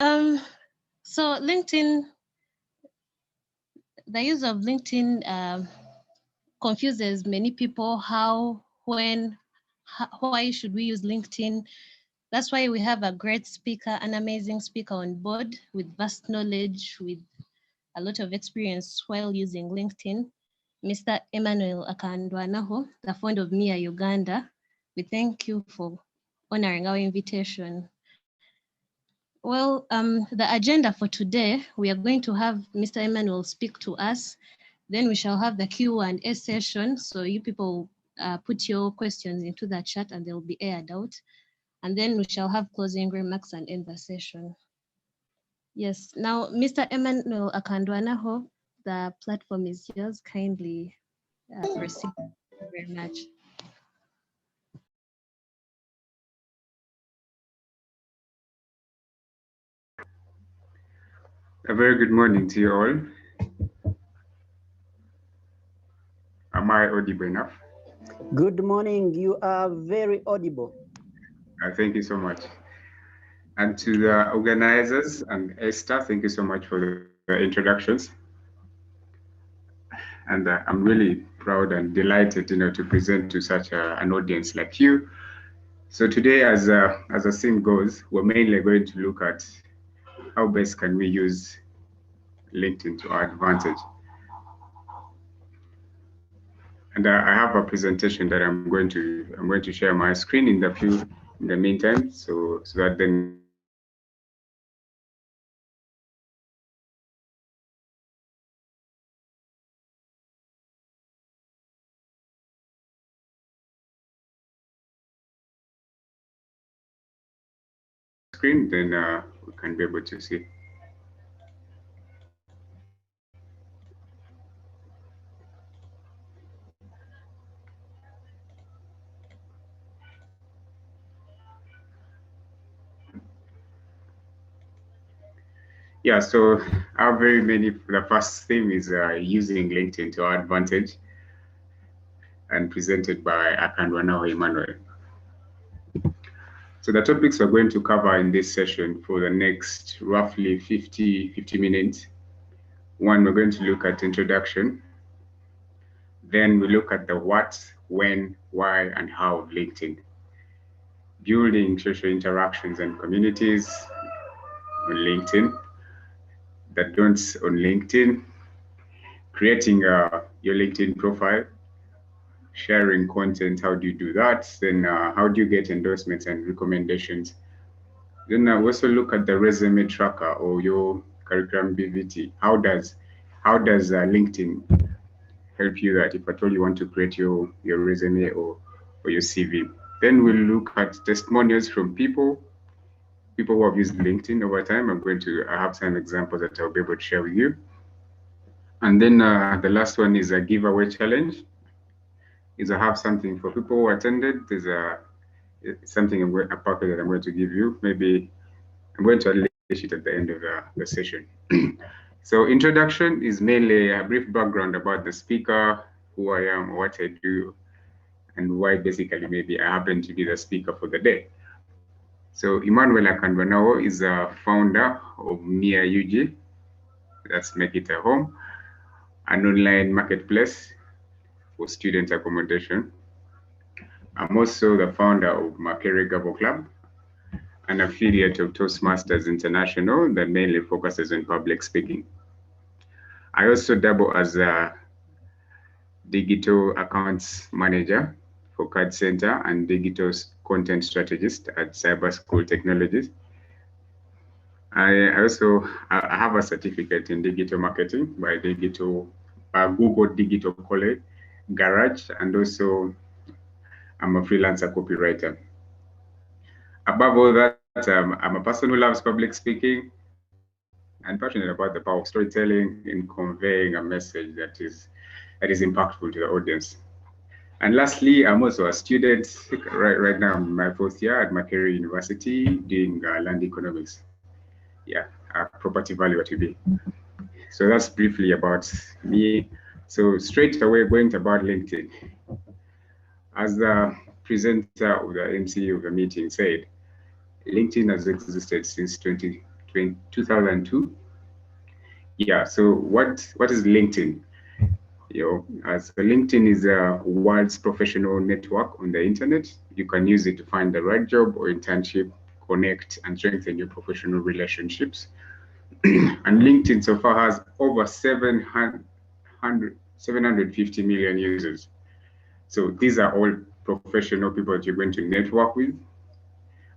So LinkedIn, the use of LinkedIn confuses many people. Why should we use LinkedIn? That's why we have a great speaker, an amazing speaker on board with vast knowledge, with a lot of experience while using LinkedIn, Mr. Emmanuel Akandwanaho, the founder of MIA Uganda. We thank you for honoring our invitation. Well, the agenda for today, we are going to have Mr. Emmanuel speak to us. Then we shall have the Q&A session. So you people put your questions into the chat and they'll be aired out. And then we shall have closing remarks and end the session. Yes, now, Mr. Emmanuel Akandwanaho, the platform is yours. Kindly proceed. Thank you very much. A very good morning to you all. Am I audible enough? Good morning. You are very audible. Thank you so much. And to the organizers and Esther, thank you so much for the introductions. And I'm really proud and delighted, to present to such an audience like you. So today, as the theme goes, we're mainly going to look at how best can we use LinkedIn to our advantage. And I have a presentation that I'm going to share my screen in the meantime, so that then we can see it. So my screen, then we can be able to see. Yeah, so our very many, the first theme is using LinkedIn to our advantage, and presented by Akandwanaho Emmanuel. So the topics we're going to cover in this session for the next roughly 50 minutes. One, we're going to look at introduction. Then we look at the what, when, why, and how of LinkedIn. Building social interactions and communities on LinkedIn. The don'ts on LinkedIn. Creating your LinkedIn profile. Sharing content, how do you do that? Then how do you get endorsements and recommendations? Then we also look at the resume tracker or your curriculum BVT. How does LinkedIn help you that if at all you want to create your resume or your CV? Then we'll look at testimonials from people who have used LinkedIn over time. I have some examples that I'll be able to share with you. And then the last one is a giveaway challenge. Is I have something for people who attended. There's a packet that I'm going to give you. Maybe I'm going to unleash it at the end of the session. So introduction is mainly a brief background about the speaker, who I am, what I do, and why basically maybe I happen to be the speaker for the day. So Emmanuel Akandwanaho is a founder of MIA UG, that's Make It a Home, an online marketplace for student accommodation. I'm also the founder of Makere Gabo Club, an affiliate of Toastmasters International that mainly focuses on public speaking. I also double as a digital accounts manager for Card Center and digital content strategist at Cyber School Technologies. I have a certificate in digital marketing by Google Digital College Garage, and also I'm a freelancer copywriter. Above all that, I'm a person who loves public speaking and passionate about the power of storytelling in conveying a message that is impactful to the audience. And lastly, I'm also a student. Right now, I'm in my fourth year at Makerere University doing land economics. Yeah, property value to be. So that's briefly about me. So straight away, going to about LinkedIn. As the presenter of the MC of the meeting said, LinkedIn has existed since 2012. 2002. Yeah, so what is LinkedIn? So LinkedIn is a world's professional network on the internet. You can use it to find the right job or internship, connect and strengthen your professional relationships. And LinkedIn so far has over 750 million users. So these are all professional people that you're going to network with.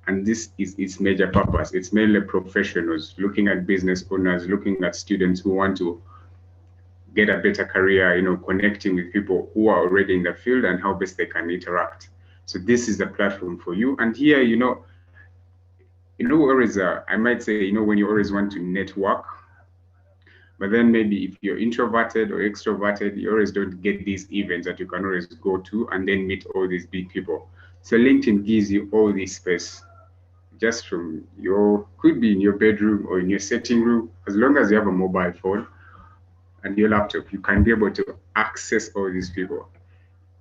And this is its major purpose. It's mainly professionals looking at business owners, looking at students who want to get a better career, connecting with people who are already in the field and how best they can interact. So this is the platform for you. And here, always, I might say, when you always want to network, but then maybe if you're introverted or extroverted, you always don't get these events that you can always go to and then meet all these big people. So LinkedIn gives you all this space just from could be in your bedroom or in your sitting room, as long as you have a mobile phone and your laptop, you can be able to access all these people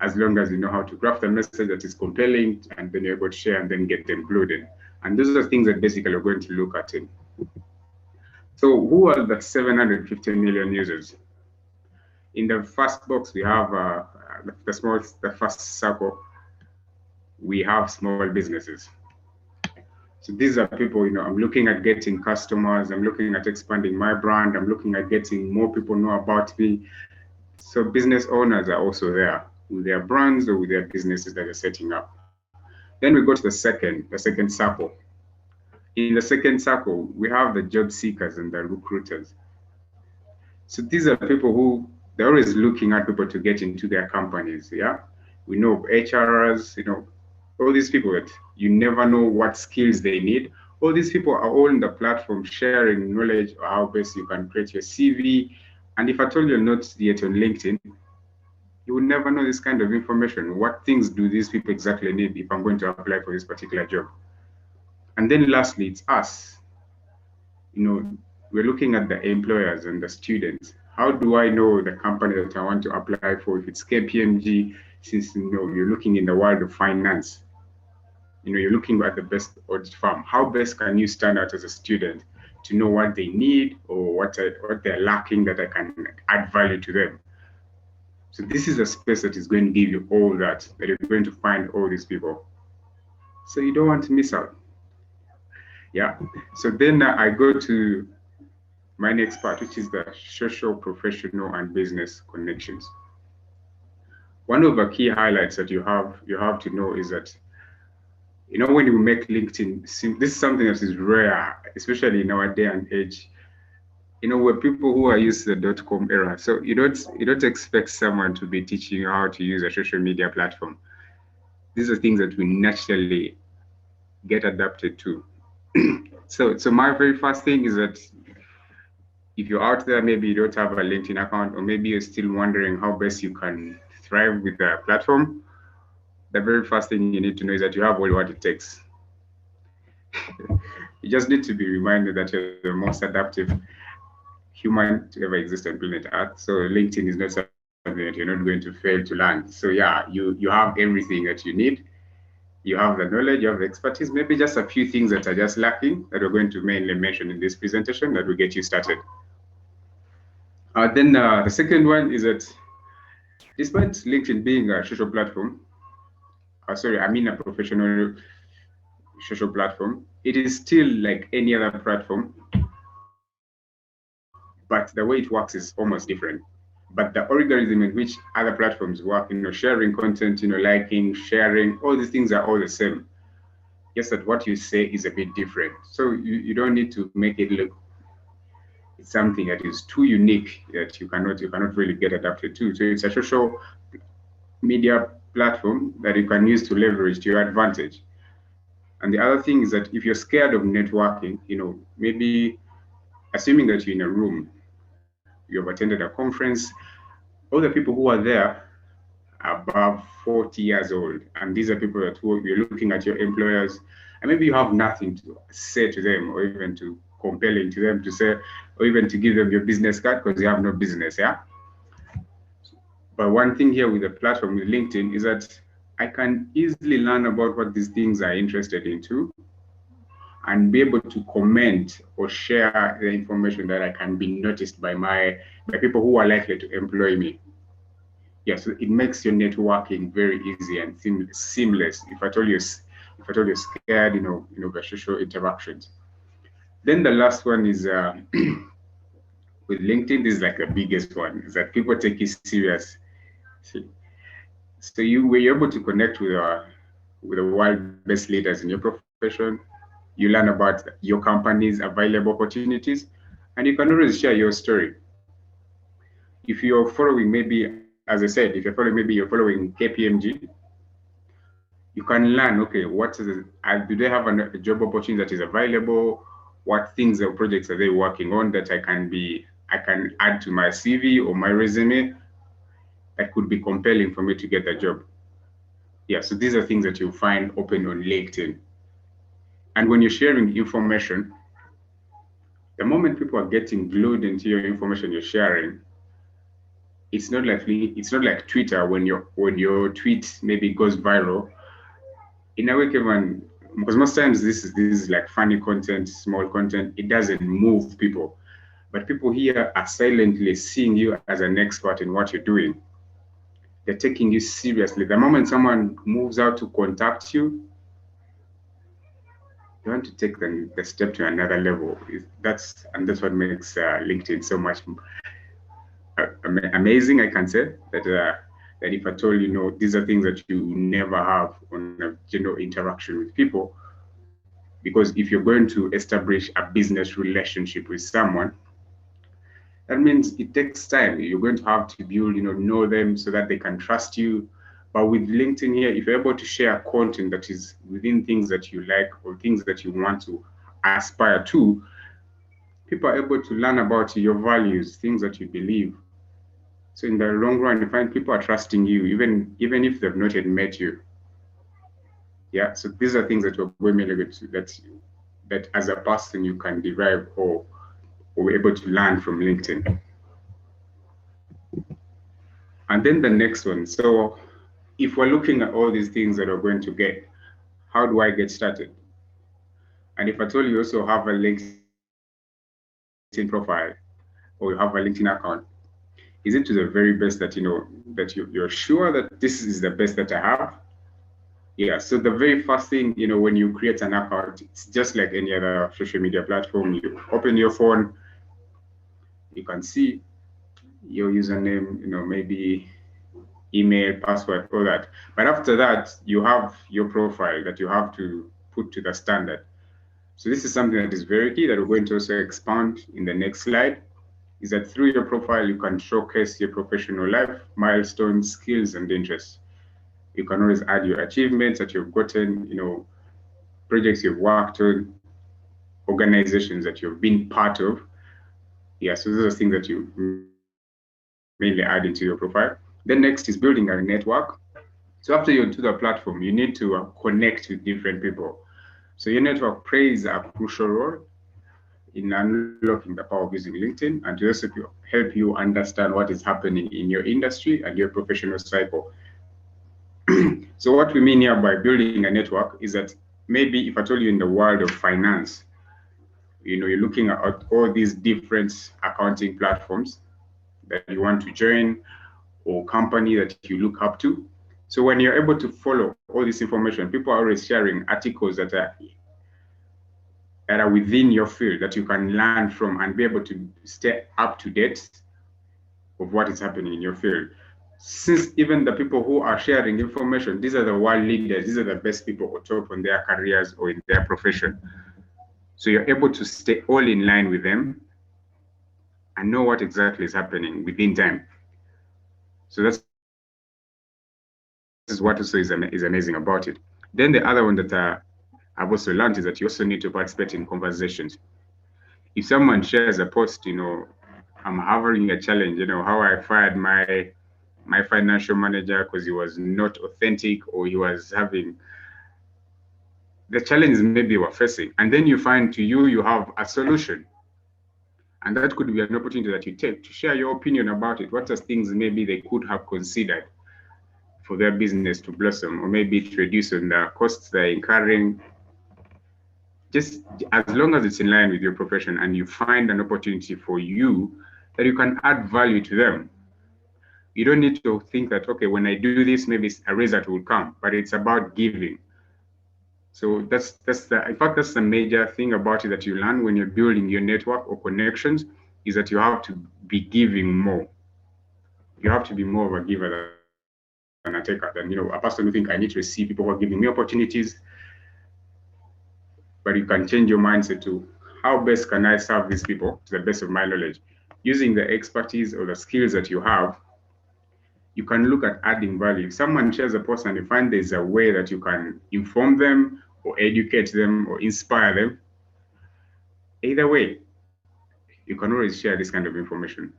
as long as you know how to craft a message that is compelling and then you're able to share and then get them glued in. And those are things that basically we're going to look at in. So who are the 750 million users? In the first box, we have the first circle, we have small businesses. So these are people, I'm looking at getting customers, I'm looking at expanding my brand, I'm looking at getting more people know about me. So business owners are also there with their brands or with their businesses that they're setting up. Then we go to the second circle. In the second circle, we have the job seekers and the recruiters. So these are people who they're always looking at people to get into their companies. Yeah, we know HRs, all these people that you never know what skills they need. All these people are all in the platform sharing knowledge or how best you can create your CV. And if I told you not yet on LinkedIn, you would never know this kind of information. What things do these people exactly need if I'm going to apply for this particular job? And then lastly, it's us. We're looking at the employers and the students. How do I know the company that I want to apply for? If it's KPMG, since you're looking in the world of finance, you're looking at the best audit firm. How best can you stand out as a student to know what they need or what they're lacking that I can add value to them? So this is a space that is going to give you all that you're going to find all these people. So you don't want to miss out. Yeah. So then I go to my next part, which is the social, professional, and business connections. One of the key highlights that you have to know is that, when you make LinkedIn, this is something that is rare, especially in our day and age. We're people who are used to the .com era, so you don't expect someone to be teaching you how to use a social media platform. These are things that we naturally get adapted to. So my very first thing is that if you're out there, maybe you don't have a LinkedIn account, or maybe you're still wondering how best you can thrive with the platform, the very first thing you need to know is that you have all what it takes. You just need to be reminded that you're the most adaptive human to ever exist on planet Earth. So LinkedIn is not something that you're not going to fail to learn. So yeah, you have everything that you need. You have the knowledge, you have the expertise, maybe just a few things that are just lacking that we're going to mainly mention in this presentation that will get you started. Then the second one is that despite LinkedIn being a social platform, a professional social platform, it is still like any other platform, but the way it works is almost different. But the algorithm in which other platforms work, sharing content, liking, sharing, all these things are all the same. Just that what you say is a bit different. So you don't need to make it look it's something that is too unique that you cannot really get adapted to. So it's a social media platform that you can use to leverage to your advantage. And the other thing is that if you're scared of networking, maybe assuming that you're in a room, you have attended a conference, all the people who are there are above 40 years old. And these are people that you're looking at your employers, and maybe you have nothing to say to them or even to compelling to them to say, or even to give them your business card because you have no business, yeah? But one thing here with the platform, with LinkedIn, is that I can easily learn about what these things are interested into. and be able to comment or share the information that I can be noticed by people who are likely to employ me. Yeah, so it makes your networking very easy and seamless. If at all you're scared, of social interactions. Then the last one is with LinkedIn. This is like the biggest one. Is that people take you serious. So you were able to connect with the world best leaders in your profession. You learn about your company's available opportunities, and you can always share your story. If you're following, maybe, as I said, if you're following KPMG, you can learn, okay, do they have a job opportunity that is available? What things or projects are they working on that I can add to my CV or my resume that could be compelling for me to get the job? Yeah, so these are things that you'll find open on LinkedIn. And when you're sharing information, the moment people are getting glued into your information you're sharing, it's not like Twitter when your tweet maybe goes viral. In a way, Kevin, because most times this is like funny content, small content, it doesn't move people. But people here are silently seeing you as an expert in what you're doing. They're taking you seriously. The moment someone moves out to contact you, you want to take the step to another level. That's what makes LinkedIn so much amazing. I can say that if at all, these are things that you never have on a general interaction with people. Because if you're going to establish a business relationship with someone, that means it takes time. You're going to have to build, know them so that they can trust you. But with LinkedIn here, if you're able to share content that is within things that you like or things that you want to aspire to, people are able to learn about your values, things that you believe. So in the long run, you find people are trusting you, even if they've not yet met you. Yeah, so these are things that we're going to that as a person you can derive or able to learn from LinkedIn. And then the next one. So if we're looking at all these things that we're going to get, how do I get started? And if I told you also have a LinkedIn profile or you have a LinkedIn account, is it to the very best that you're sure that this is the best that I have? Yeah, so the very first thing, when you create an account, it's just like any other social media platform. You open your phone, you can see your username, maybe email, password, all that. But after that, you have your profile that you have to put to the standard. So this is something that is very key that we're going to also expand in the next slide, is that through your profile, you can showcase your professional life, milestones, skills, and interests. You can always add your achievements that you've gotten, projects you've worked on, organizations that you've been part of. Yeah, so those are things that you mainly add into your profile. Then next is building a network. So after you're to the platform, you need to connect with different people. So your network plays a crucial role in unlocking the power of using LinkedIn and to also help you understand what is happening in your industry and your professional cycle. So what we mean here by building a network is that maybe if I told you in the world of finance, you're looking at all these different accounting platforms that you want to join or company that you look up to. So when you're able to follow all this information, people are always sharing articles that are within your field that you can learn from and be able to stay up to date of what is happening in your field. Since even the people who are sharing information, these are the world leaders, these are the best people on top on their careers or in their profession. So you're able to stay all in line with them and know what exactly is happening within time. So this is what also is amazing about it. Then the other one that I've also learned is that you also need to participate in conversations. If someone shares a post, I'm having a challenge, how I fired my financial manager because he was not authentic or he was having the challenges maybe we're facing. And then you find you have a solution. And that could be an opportunity that you take to share your opinion about it. What are things maybe they could have considered for their business to blossom or maybe to reduce on the costs they're incurring. just as long as it's in line with your profession and you find an opportunity for you that you can add value to them. You don't need to think that, okay, when I do this, maybe a result will come, but it's about giving. So in fact, that's the major thing about it that you learn when you're building your network or connections, is that you have to be giving more. You have to be more of a giver than a taker. Than, a person who think I need to receive people who are giving me opportunities. But you can change your mindset to, how best can I serve these people to the best of my knowledge? Using the expertise or the skills that you have, you can look at adding value. If someone shares a post and you find there's a way that you can inform them or educate them or inspire them, either way, you can always share this kind of information.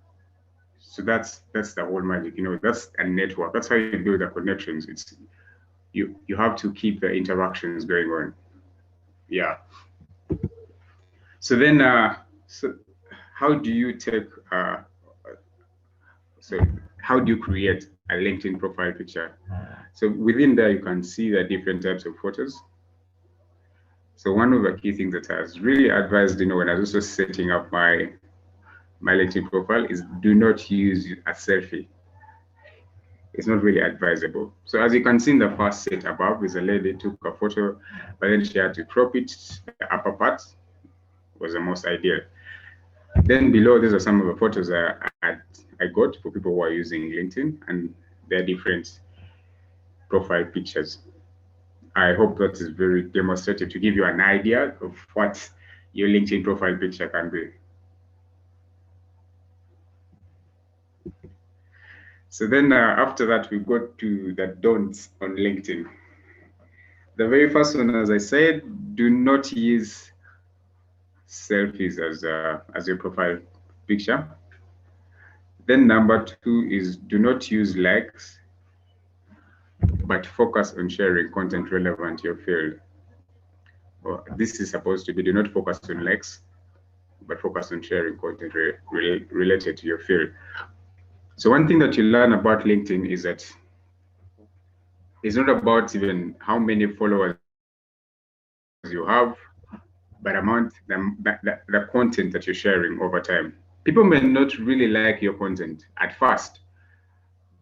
So that's the whole magic. That's a network. That's how you build the connections. It's you have to keep the interactions going on. Yeah. So then, so how do you how do you create a LinkedIn profile picture? So within there, you can see the different types of photos. So one of the key things that I was really advised, when I was also setting up my LinkedIn profile, is do not use a selfie. It's not really advisable. So as you can see in the first set above, is a lady took a photo, but then she had to crop it. The upper part was the most ideal. Then below, these are some of the photos I got for people who are using LinkedIn, and they're different profile pictures. I hope that is very demonstrative to give you an idea of what your LinkedIn profile picture can be. So then after that, we go to the don'ts on LinkedIn. The very first one, as I said, do not use selfies as your profile picture. Then number 2 is do not use likes, but focus on sharing content relevant to your field. Well, this is supposed to be, do not focus on likes, but focus on sharing content related to your field. So one thing that you learn about LinkedIn is that it's not about even how many followers you have, but the content that you're sharing over time. People may not really like your content at first,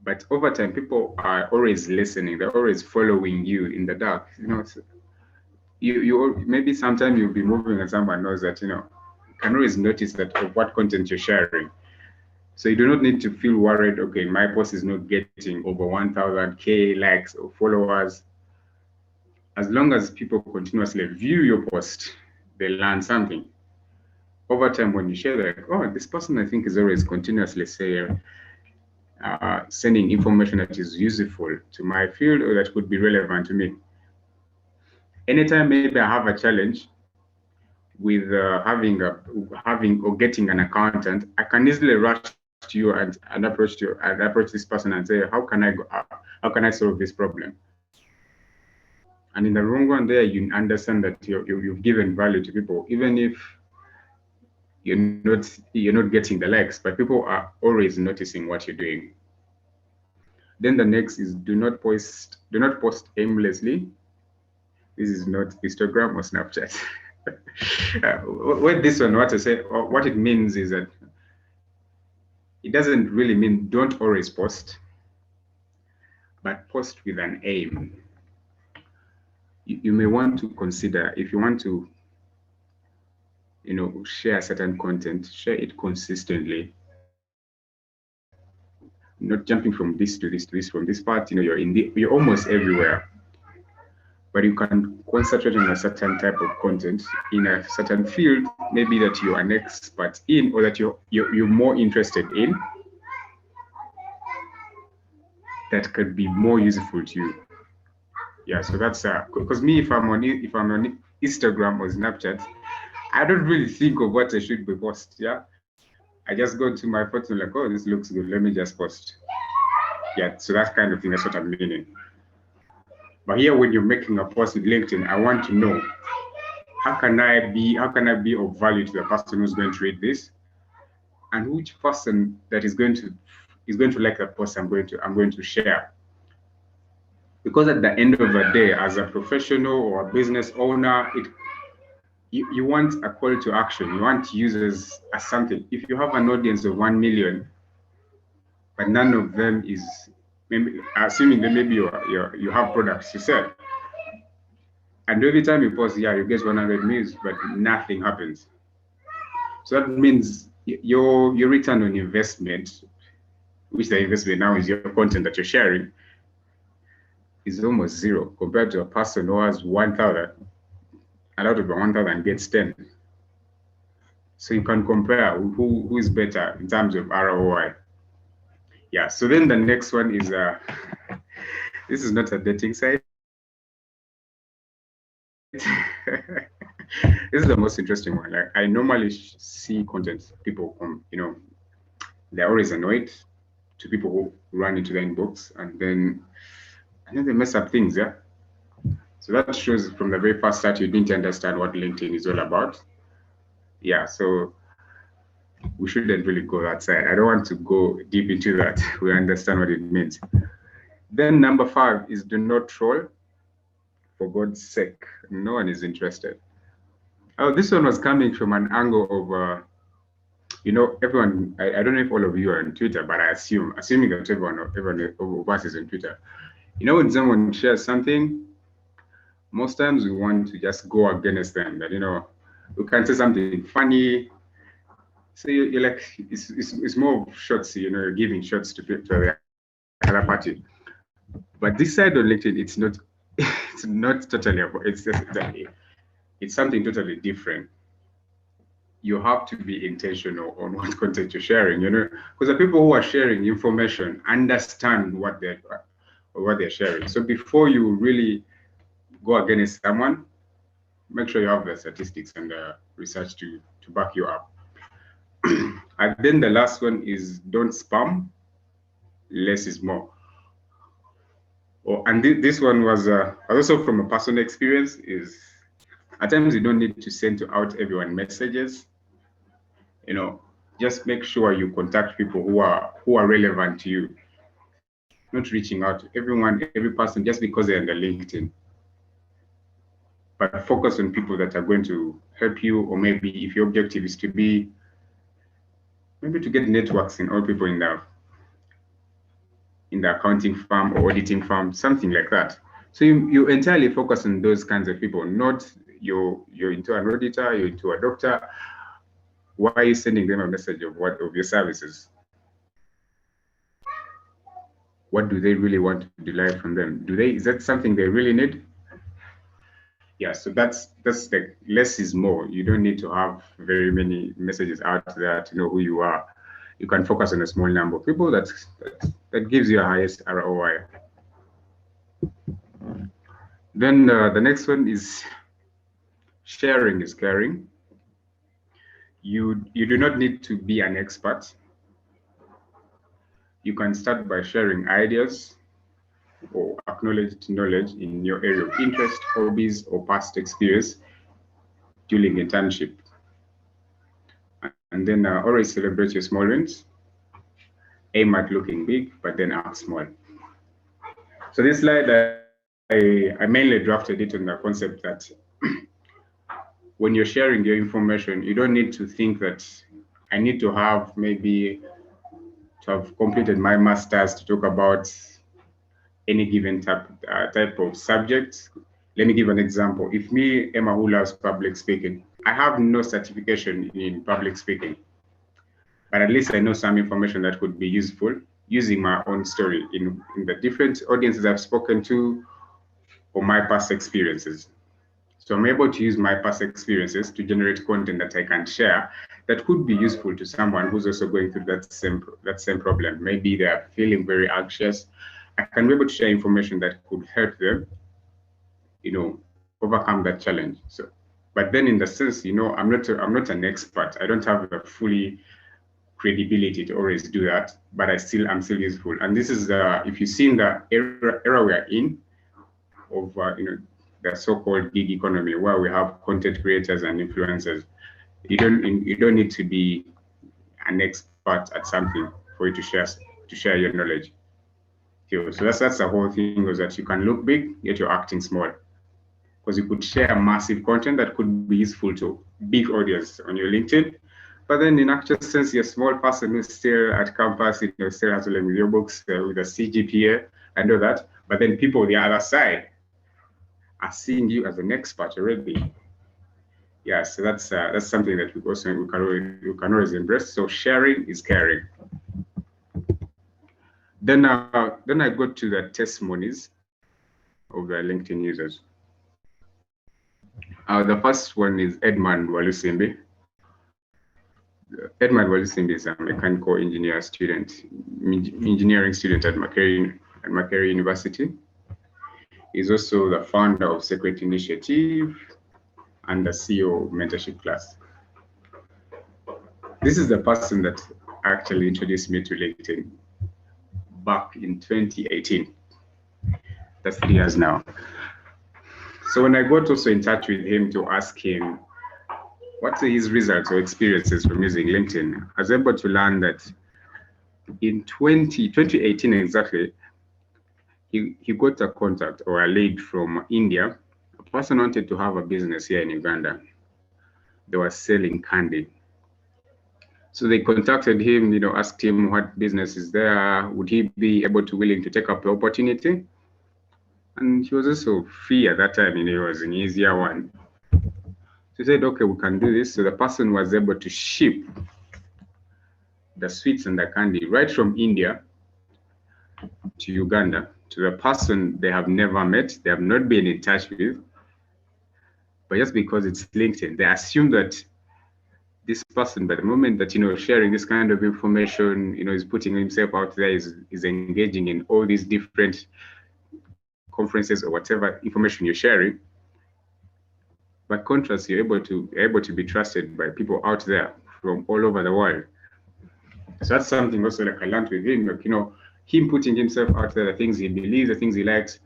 but over time, people are always listening. They're always following you in the dark. So you maybe sometime you'll be moving and someone knows that, you can always notice that of what content you're sharing. So you do not need to feel worried, okay, my post is not getting over 1,000K likes or followers. As long as people continuously view your post, they learn something. Over time, when you share, like, oh, this person I think is always continuously sending information that is useful to my field or that could be relevant to me. Anytime maybe I have a challenge with having or getting an accountant, I can easily rush to you and approach this person and say, how can I solve this problem? And in the long run, there you understand that you've given value to people, even if you're not getting the likes, but people are always noticing what you're doing. Then the next is do not post aimlessly. This is not Instagram or Snapchat. With this one, what it means is that it doesn't really mean don't always post, but post with an aim. You may want to consider, if you want to, share certain content, share it consistently, not jumping from this to this to this, from this part. You're almost everywhere, but you can concentrate on a certain type of content in a certain field, maybe that you're an expert in or that you're more interested in, that could be more useful to you. Yeah, so that's because me, if I'm on Instagram or Snapchat, I don't really think of what I should be post. Yeah, I just go to my photo like, oh, this looks good, let me just post. Yeah, so that kind of thing, that's what I'm meaning. But here, when you're making a post with LinkedIn, I want to know, how can I be of value to the person who's going to read this, and which person that is going to like the post I'm going to share. Because at the end of the day, as a professional or a business owner, you want a call to action. You want users as something. If you have an audience of 1 million, but none of them is, maybe, assuming that maybe you have products to sell, and every time you post, yeah, you get 100 views, but nothing happens. So that means your return on investment, which the investment now is your content that you're sharing, is almost zero compared to a person who has 1,000. A lot of the 1,000 gets 10. So you can compare who is better in terms of ROI. Yeah, so then the next one is, this is not a dating site. This is the most interesting one. Like, I normally see content people, they're always annoyed to people who run into their inbox, and then they mess up things, yeah? So that shows from the very first start, you didn't understand what LinkedIn is all about. Yeah, so we shouldn't really go that side. I don't want to go deep into that. We understand what it means. Then number 5 is do not troll. For God's sake, no one is interested. Oh, this one was coming from an angle of, everyone, I don't know if all of you are on Twitter, but assuming that everyone of us is on Twitter. When someone shares something, most times we want to just go against them, that, we can say something funny. So you're like, it's more shots, you're giving shots to the other party. But this side of LinkedIn, it's not, it's not totally, it's something totally different. You have to be intentional on what content you're sharing, because the people who are sharing information understand what they're sharing. So before you really go against someone, make sure you have the statistics and the research to back you up. And then the last one is don't spam. Less is more. And this one was also from a personal experience. Is at times you don't need to send out everyone messages. Just make sure you contact people who are relevant to you. Not reaching out to every person just because they're on the LinkedIn. But focus on people that are going to help you, or maybe if your objective is to be, maybe to get networks in all people in the accounting firm or auditing firm, something like that. So you entirely focus on those kinds of people, not you're into an auditor, you're into a doctor. Why are you sending them a message of your services? What do they really want to derive from them? Is that something they really need? Yeah, so that's the less is more. You don't need to have very many messages out there to know who you are. You can focus on a small number of people that gives you a highest ROI. Then the next one is sharing is caring. You do not need to be an expert. You can start by sharing ideas or acknowledged knowledge in your area of interest, hobbies, or past experience during internship. And then always celebrate your small wins. Aim at looking big, but then act small. So this slide, I mainly drafted it on the concept that when you're sharing your information, you don't need to think that I need to have maybe to have completed my master's to talk about any given type of subject. Let me give an example. If me, Emma, who loves public speaking, I have no certification in public speaking, but at least I know some information that could be useful using my own story in the different audiences I've spoken to or my past experiences. So I'm able to use my past experiences to generate content that I can share that could be useful to someone who's also going through that same problem. Maybe they're feeling very anxious. I can be able to share information that could help them, overcome that challenge. So, but then in the sense, I'm not an expert. I don't have the fully credibility to always do that, but I'm still useful. And this is if you've seen the era we are in of the so-called gig economy, where we have content creators and influencers. You don't need to be an expert at something for you to share your knowledge. So that's the whole thing, is that you can look big yet you're acting small. because you could share massive content that could be useful to big audience on your LinkedIn. But then in actual sense, you're a small person who's still at campus, still hustling with your books, with a CGPA and all that. But then people on the other side are seeing you as an expert already. Yeah, so that's something that we can always embrace. So sharing is caring. Then I go to the testimonies of the LinkedIn users. The first one is Edmund Walusimbi. Edmund Walusimbi is a mechanical engineering student at Makerere University. He's also the founder of Secret Initiative and the CEO of Mentorship Class. This is the person that actually introduced me to LinkedIn back in 2018. That's 3 years now. So when I got also in touch with him to ask him what are his results or experiences from using LinkedIn, I was able to learn that in 2018 exactly, he got a contact or a lead from India. A person wanted to have a business here in Uganda. They were selling candy. So they contacted him, asked him what business is there, would he be willing to take up the opportunity? And he was also free at that time, it was an easier one. So he said, okay, we can do this. So the person was able to ship the sweets and the candy right from India to Uganda to the person they have never met, they have not been in touch with, but just because it's LinkedIn, they assume that this person, by the moment that sharing this kind of information, is putting himself out there, is engaging in all these different conferences or whatever information you're sharing. By contrast, you're able to be trusted by people out there from all over the world. So that's something also like I learned with him, him putting himself out there, the things he believes, the things he likes.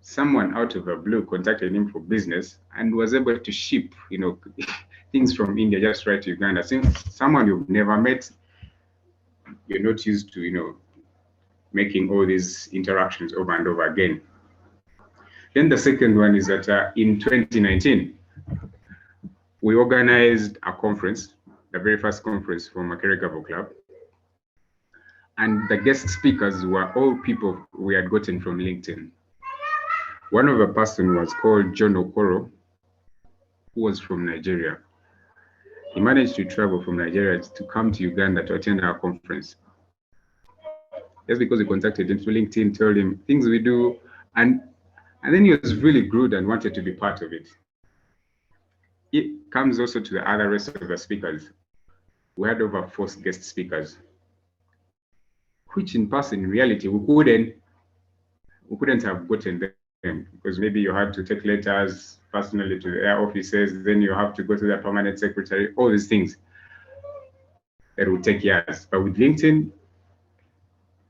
Someone out of the blue contacted him for business and was able to ship, things from India just right to Uganda. Since someone you've never met, you're not used to, making all these interactions over and over again. Then the second one is that in 2019, we organized a conference, the very first conference for Makerere Gavo Club. And the guest speakers were all people we had gotten from LinkedIn. One of the person was called John Okoro, who was from Nigeria. He managed to travel from Nigeria to come to Uganda to attend our conference. Just because we contacted him through LinkedIn, told him things we do, and then he was really good and wanted to be part of it. It comes also to the other rest of the speakers. We had over 4 guest speakers, which in person, in reality, we couldn't have gotten them because maybe you had to take letters personally to their offices, then you have to go to their permanent secretary, all these things that would take years. But with LinkedIn,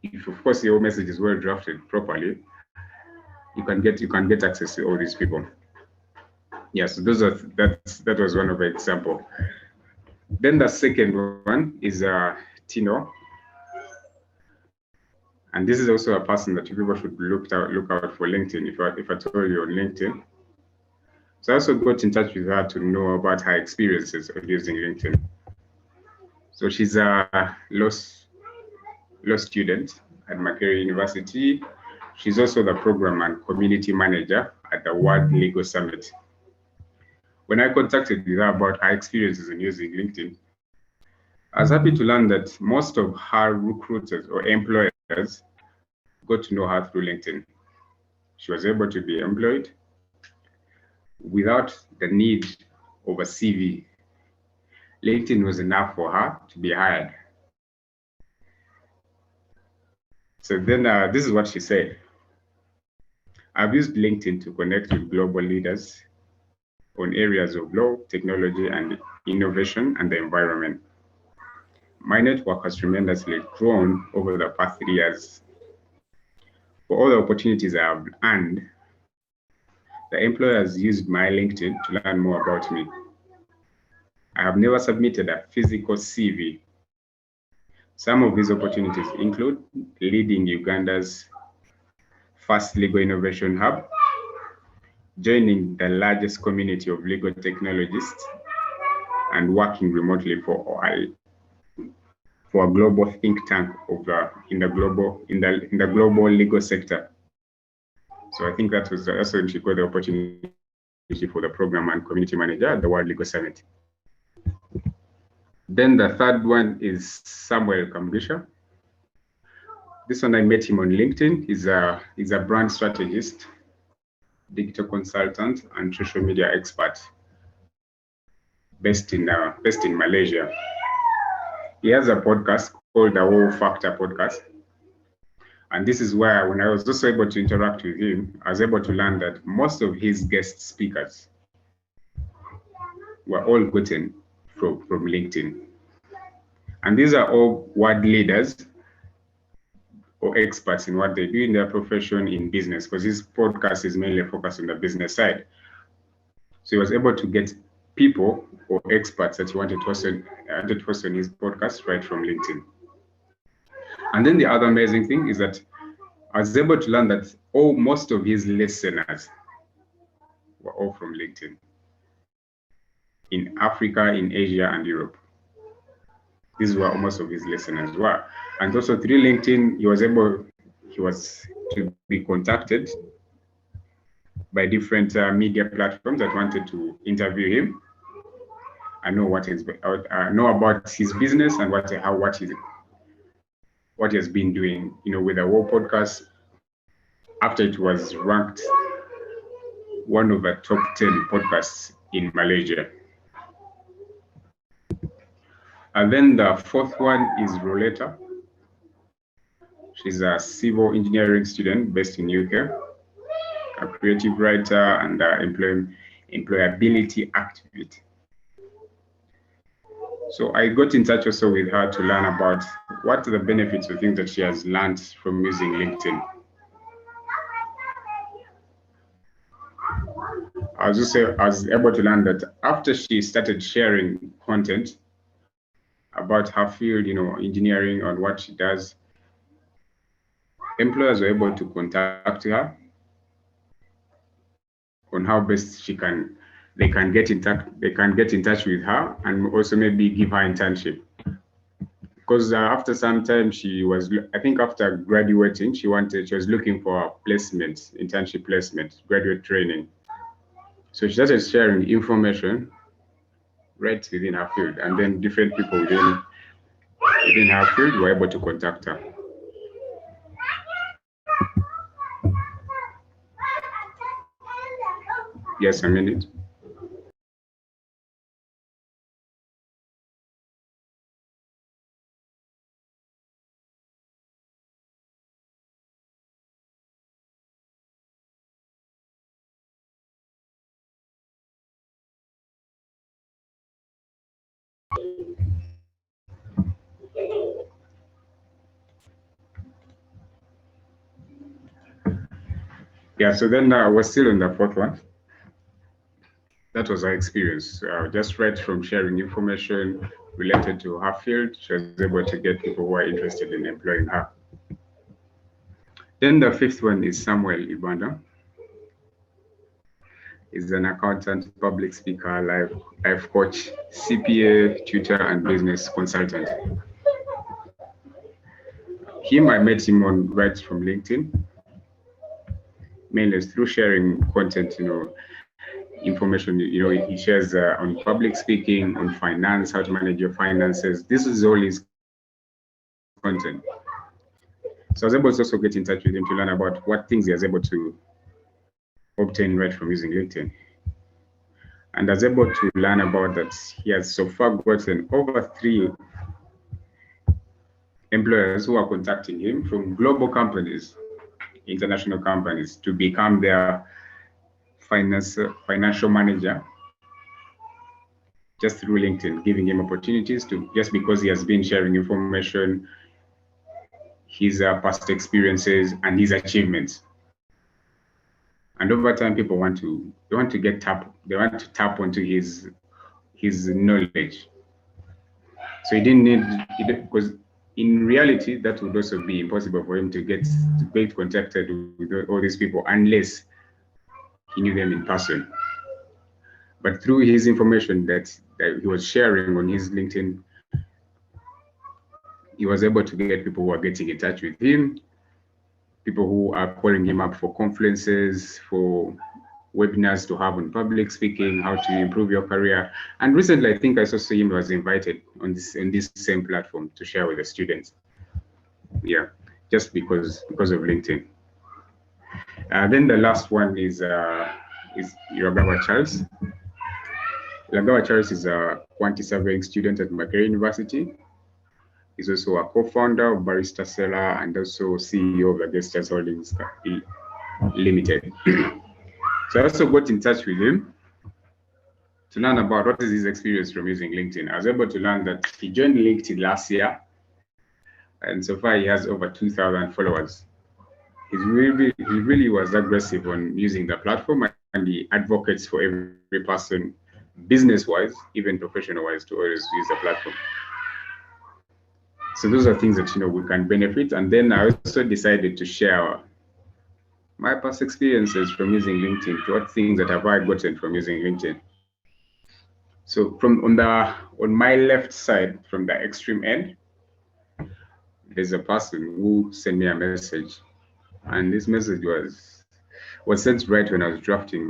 if of course your message is well drafted properly, you can get access to all these people. Yes, that was one of the example. Then the second one is Tino. And this is also a person that people should look out for LinkedIn, if I told you on LinkedIn. So I also got in touch with her to know about her experiences of using LinkedIn. So she's a law student at Makerere University. She's also the program and community manager at the World Legal Summit. When I contacted with her about her experiences in using LinkedIn, I was happy to learn that most of her recruiters or employers got to know her through LinkedIn. She was able to be employed without the need of a CV. LinkedIn was enough for her to be hired. So then this is what she said. I've used LinkedIn to connect with global leaders on areas of law, technology, and innovation and the environment. My network has tremendously grown over the past 3 years. For all the opportunities I have earned, the employers used my LinkedIn to learn more about me. I have never submitted a physical CV. Some of these opportunities include leading Uganda's first legal innovation hub, joining the largest community of legal technologists and working remotely for a global think tank in the global legal sector. So I think that's when she got the opportunity for the program and community manager at the World Legal Summit. Then the third one is Samuel Kamgisha. This one I met him on LinkedIn. He's a brand strategist, digital consultant, and social media expert based in Malaysia. He has a podcast called the Wow Factor Podcast. And this is where, when I was also able to interact with him, I was able to learn that most of his guest speakers were all gotten from LinkedIn. And these are all world leaders or experts in what they do in their profession in business, because his podcast is mainly focused on the business side. So he was able to get people or experts that he wanted to host on his podcast right from LinkedIn. And then the other amazing thing is that I was able to learn that most of his listeners were all from LinkedIn in Africa, in Asia, and Europe. These were most of his listeners were. And also through LinkedIn, he was to be contacted by different media platforms that wanted to interview him and know about his business and what he has been doing, with the War podcast. After it was ranked one of the top 10 podcasts in Malaysia. And then the fourth one is Roleta. She's a civil engineering student based in UK, a creative writer and employability activist. So I got in touch also with her to learn about what are the benefits of things that she has learned from using LinkedIn. I was able to learn that after she started sharing content about her field, engineering, on what she does, employers were able to contact her on how best they can get in touch with her and also maybe give her internship. Because after some time, I think after graduating, she was looking for internship placement, graduate training. So she started sharing information right within her field, and then different people within her field were able to contact her. Yes, a minute. Yeah, so then I was still on the fourth one. That was her experience. Just right from sharing information related to her field, she was able to get people who are interested in employing her. Then the fifth one is Samuel Ibanda. He's an accountant, public speaker, life coach, CPA, tutor, and business consultant. I met him right from LinkedIn, mainly through sharing content, information, he shares on public speaking, on finance, how to manage your finances. This is all his content. So I was able to also get in touch with him to learn about what things he was able to obtain right from using LinkedIn. And I was able to learn about that he has so far gotten over 3 employers who are contacting him from global companies, international companies, to become their financial manager just through LinkedIn, giving him opportunities just because he has been sharing information, his past experiences, and his achievements. And over time, people want to tap onto his knowledge. So he didn't need, because in reality, that would also be impossible for him to get contacted with all these people unless he knew them in person. But through his information that he was sharing on his LinkedIn, he was able to get people who are getting in touch with him, people who are calling him up for conferences, for webinars to have on public speaking, how to improve your career. And recently, I think I saw him was invited on this same platform to share with the students. Yeah, just because of LinkedIn. Then the last one is Iragawa Charles. Iragawa Charles is a quantity surveying student at Makerere University. He's also a co-founder of Barista Seller and also CEO of the Guesters Holdings Limited. So I also got in touch with him to learn about what is his experience from using LinkedIn. I was able to learn that he joined LinkedIn last year, and so far he has over 2,000 followers. He really was aggressive on using the platform, and he advocates for every person, business-wise, even professional-wise, to always use the platform. So those are things that we can benefit. And then I also decided to share my past experiences from using LinkedIn. To what things that have I gotten from using LinkedIn? So on my left side, from the extreme end, there's a person who sent me a message, and this message was sent right when I was drafting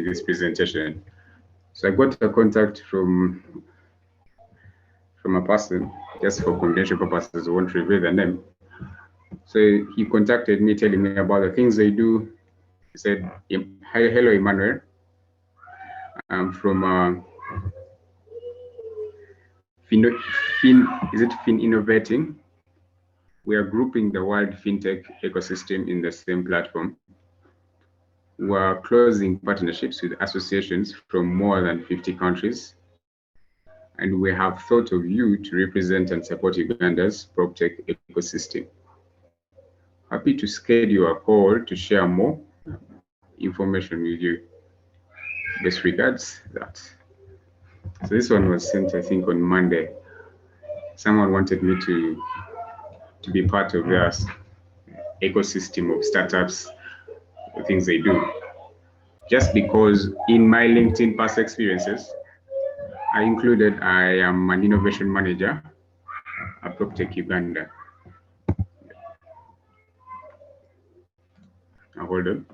this presentation. So I got a contact from a person, just for confidential purposes, I won't reveal the name. So he contacted me, telling me about the things they do. He said, "Hello, Emmanuel. I'm from Fin Innovating. We are grouping the world fintech ecosystem in the same platform. We are closing partnerships with associations from more than 50 countries. And we have thought of you to represent and support Uganda's PropTech ecosystem. Happy to schedule a call to share more information with you. Best regards, that." So this one was sent, I think, on Monday. Someone wanted me to be part of their ecosystem of startups, the things they do. Just because in my LinkedIn past experiences, I included I am an innovation manager at PropTech Uganda. Now hold on.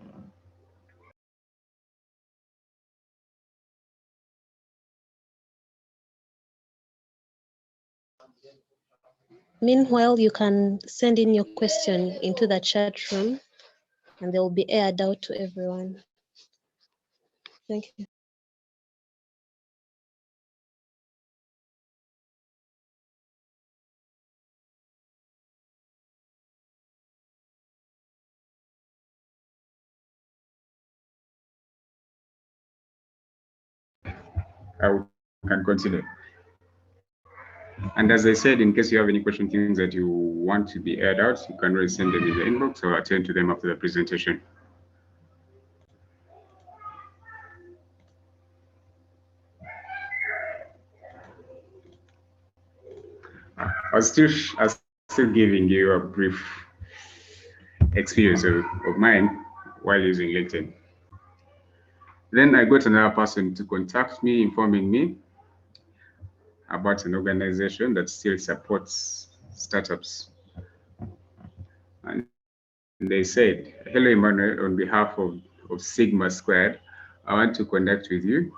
Meanwhile, you can send in your question into the chat room and they will be aired out to everyone. Thank you. I can continue. And as I said, in case you have any question, things that you want to be aired out, you can always send them in the inbox or attend to them after the presentation. I was still giving you a brief experience of mine while using LinkedIn. Then I got another person to contact me, informing me about an organization that still supports startups. And they said, "Hello, Emmanuel, on behalf of Sigma Squared, I want to connect with you.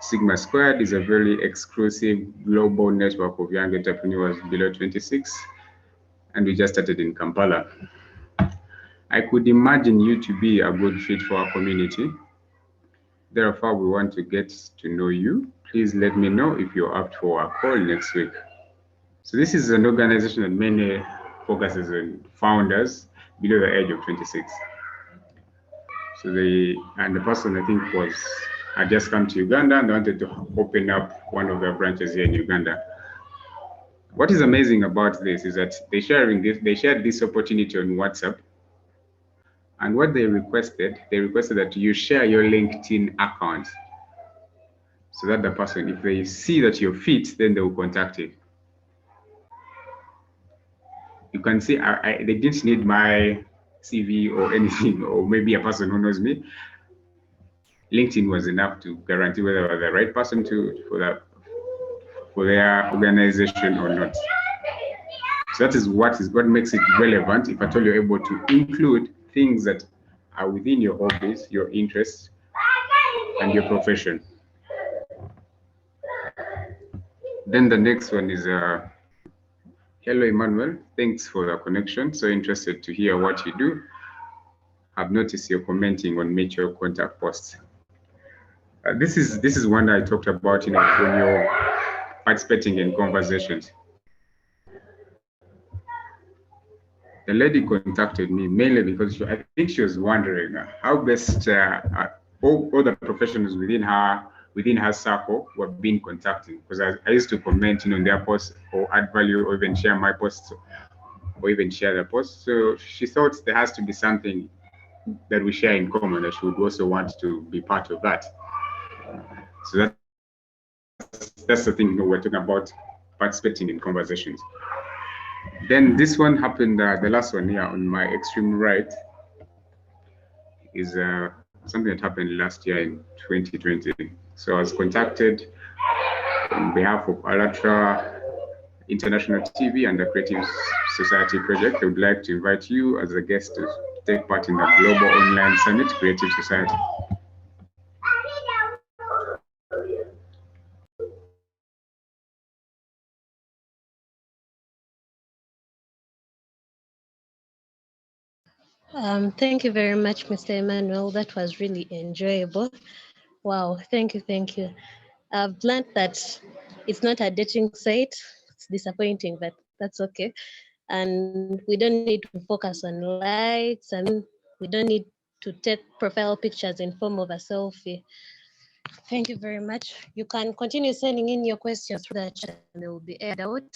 Sigma Squared is a very exclusive global network of young entrepreneurs below 26, and we just started in Kampala. I could imagine you to be a good fit for our community. Therefore, we want to get to know you. Please let me know if you're up for a call next week." So this is an organization that mainly focuses on founders below the age of 26. So the person, I think, had just come to Uganda and wanted to open up one of their branches here in Uganda. What is amazing about this is that they shared this opportunity on WhatsApp. And what they requested that you share your LinkedIn account so that the person, if they see that you're fit, then they will contact you. You can see they didn't need my CV or anything, or maybe a person who knows me. LinkedIn was enough to guarantee whether I was the right person for their organization or not. So that is what makes it relevant. If at all you're able to include things that are within your hobbies, your interests, and your profession. Then the next one is hello Emmanuel, thanks for the connection. So interested to hear what you do. I've noticed you're commenting on mutual contact posts. This is one I talked about, when you're participating in conversations. The lady contacted me mainly because I think she was wondering how best all the professionals within her circle were being contacted. Because I used to comment on their posts or add value or even share my posts or even share their posts. So she thought there has to be something that we share in common that she would also want to be part of that. So that's the thing, we're talking about participating in conversations. Then this one happened, the last one here on my extreme right is something that happened last year in 2020. So I was contacted on behalf of Alatra International TV and the Creative Society project. I would like to invite you as a guest to take part in the Global Online Summit Creative Society. Thank you very much, Mr. Emmanuel. That was really enjoyable. Wow, thank you, thank you. I've learned that it's not a dating site. It's disappointing, but that's okay. And we don't need to focus on likes, and we don't need to take profile pictures in form of a selfie. Thank you very much. You can continue sending in your questions through the chat and they will be aired out.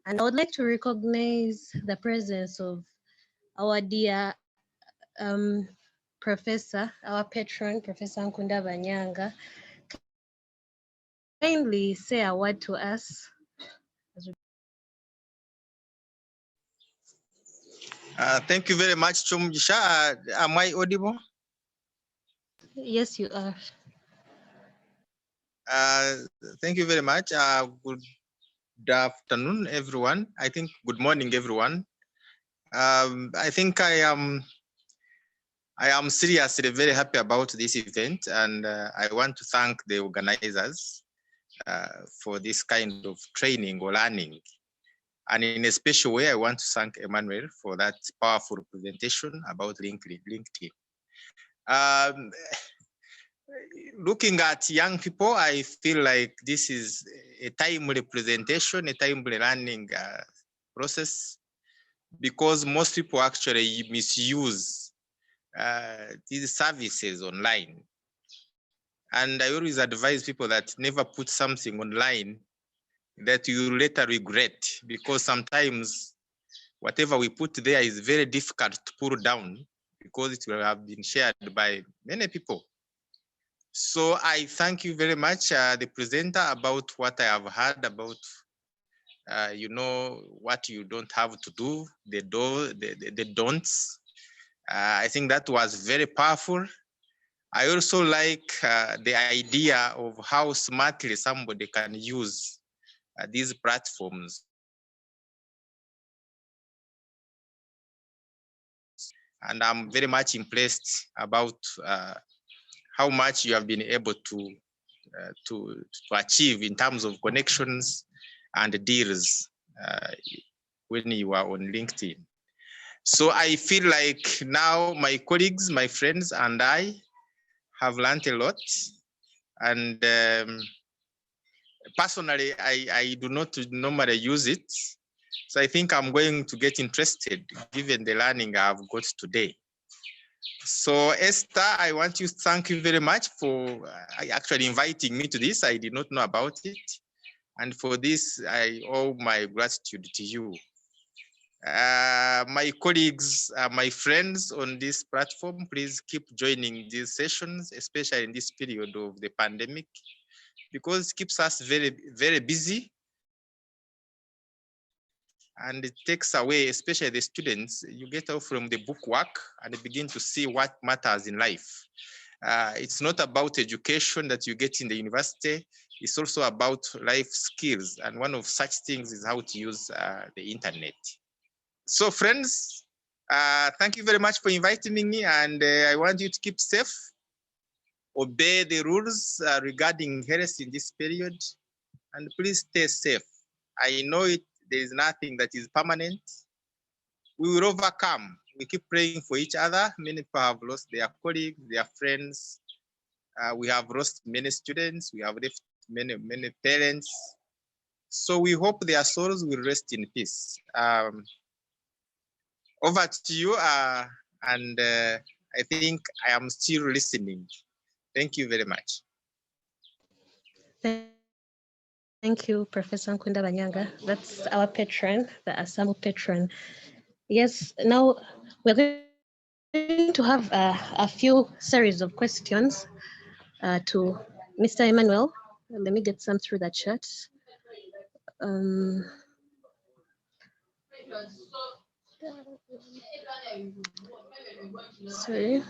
And I would like to recognize the presence of our dear professor, our patron, Professor Nkunda Banyanga. Kindly say a word to us. Thank you very much, Chumjisha. Am I audible? Yes, you are. Thank you very much. Good afternoon, everyone. I think good morning, everyone. I think I am seriously very happy about this event, and I want to thank the organizers for this kind of training or learning. And in a special way, I want to thank Emmanuel for that powerful presentation about LinkedIn. Looking at young people, I feel like this is a timely presentation, a timely learning process, because most people actually misuse these services online. And I always advise people that never put something online that you later regret, because sometimes whatever we put there is very difficult to pull down because it will have been shared by many people. So I thank you very much, the presenter, about what I have heard about, what you don't have to do, the don'ts. I think that was very powerful. I also like the idea of how smartly somebody can use these platforms. And I'm very much impressed about how much you have been able to achieve in terms of connections and deals when you are on LinkedIn. So I feel like now my colleagues, my friends, and I have learned a lot. And personally, I do not normally use it. So I think I'm going to get interested given the learning I've got today. So Esther, I want to thank you very much for actually inviting me to this. I did not know about it. And for this, I owe my gratitude to you. My colleagues, my friends on this platform, please keep joining these sessions, especially in this period of the pandemic, because it keeps us very, very busy. and it takes away, especially the students, you get off from the book work and begin to see what matters in life. It's not about education that you get in the university. It's also about life skills. And one of such things is how to use the internet. So friends, thank you very much for inviting me. And I want you to keep safe, obey the rules regarding health in this period, and please stay safe. I know there is nothing that is permanent. We will overcome. We keep praying for each other. Many people have lost their colleagues, their friends. We have lost many students. We have left many parents. So we hope their souls will rest in peace. Over to you. And I think I am still listening. Thank you very much. Thank you, Professor Nkunda Banyanga. That's our patron, the Asamu patron. Yes, now we're going to have a few series of questions to Mr. Emmanuel. Let me get some through the chat. Sorry.